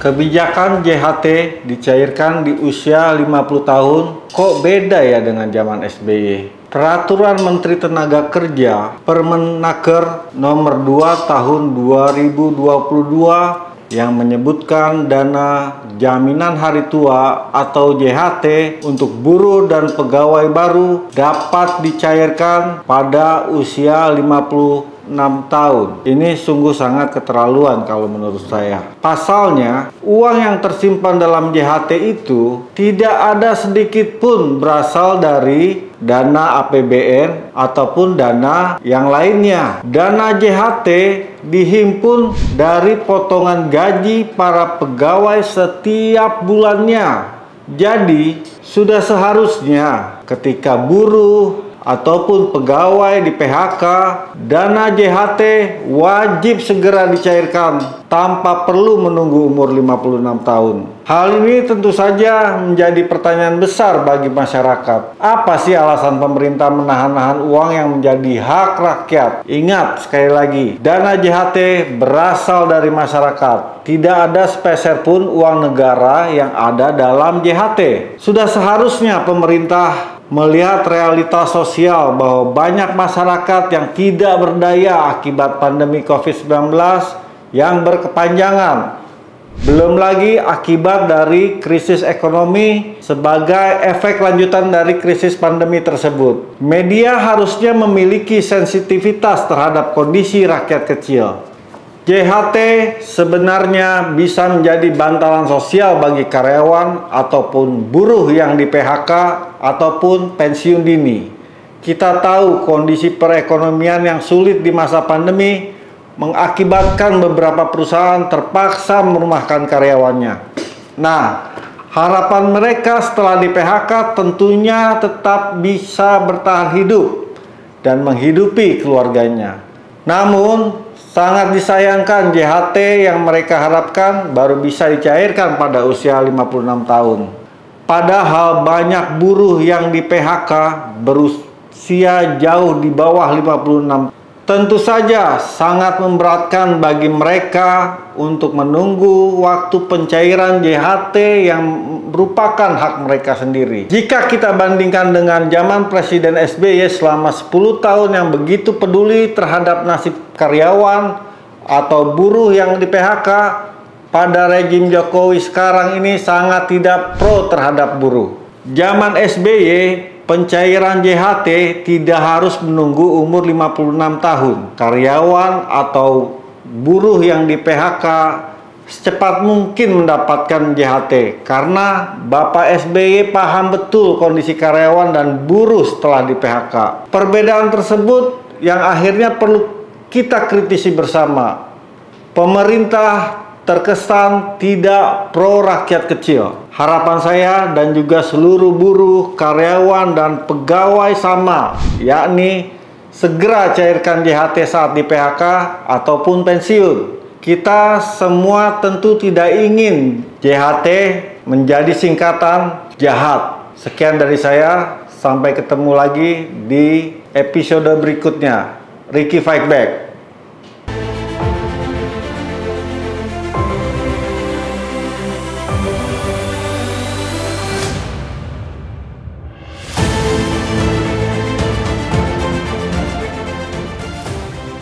Kebijakan JHT dicairkan di usia 50 tahun, kok beda ya dengan zaman SBY? Peraturan Menteri Tenaga Kerja Permenaker nomor 2 tahun 2022 yang menyebutkan dana jaminan hari tua atau JHT untuk buruh dan pegawai baru dapat dicairkan pada usia 56 tahun. Ini sungguh sangat keterlaluan kalau menurut saya. Pasalnya, uang yang tersimpan dalam JHT itu tidak ada sedikit pun berasal dari dana APBN ataupun dana yang lainnya. Dana JHT dihimpun dari potongan gaji para pegawai setiap bulannya. Jadi, sudah seharusnya ketika buruh ataupun pegawai di PHK, dana JHT wajib segera dicairkan tanpa perlu menunggu umur 56 tahun. Hal ini tentu saja menjadi pertanyaan besar bagi masyarakat. Apa sih alasan pemerintah menahan-nahan uang yang menjadi hak rakyat? Ingat sekali lagi, dana JHT berasal dari masyarakat. Tidak ada sepeser pun uang negara yang ada dalam JHT. Sudah seharusnya pemerintah melihat realitas sosial bahwa banyak masyarakat yang tidak berdaya akibat pandemi COVID-19 yang berkepanjangan. Belum lagi akibat dari krisis ekonomi sebagai efek lanjutan dari krisis pandemi tersebut. Media harusnya memiliki sensitivitas terhadap kondisi rakyat kecil. JHT sebenarnya bisa menjadi bantalan sosial bagi karyawan ataupun buruh yang di PHK ataupun pensiun dini. Kita tahu kondisi perekonomian yang sulit di masa pandemi mengakibatkan beberapa perusahaan terpaksa merumahkan karyawannya. Nah, harapan mereka setelah di PHK tentunya tetap bisa bertahan hidup dan menghidupi keluarganya. Namun, sangat disayangkan JHT yang mereka harapkan baru bisa dicairkan pada usia 56 tahun. Padahal banyak buruh yang di PHK berusia jauh di bawah 56. Tentu saja sangat memberatkan bagi mereka untuk menunggu waktu pencairan JHT yang merupakan hak mereka sendiri. Jika kita bandingkan dengan zaman Presiden SBY selama 10 tahun yang begitu peduli terhadap nasib karyawan atau buruh yang di PHK, pada rejim Jokowi sekarang ini sangat tidak pro terhadap buruh. Zaman SBY, pencairan JHT tidak harus menunggu umur 56 tahun. Karyawan atau buruh yang di PHK secepat mungkin mendapatkan JHT karena Bapak SBY paham betul kondisi karyawan dan buruh setelah di PHK. Perbedaan tersebut yang akhirnya perlu kita kritisi bersama. Pemerintah terkesan tidak pro rakyat kecil. Harapan saya dan juga seluruh buruh, karyawan, dan pegawai sama, yakni segera cairkan JHT saat di PHK ataupun pensiun. Kita semua tentu tidak ingin JHT menjadi singkatan jahat. Sekian dari saya, sampai ketemu lagi di episode berikutnya. Ricky Fight Back.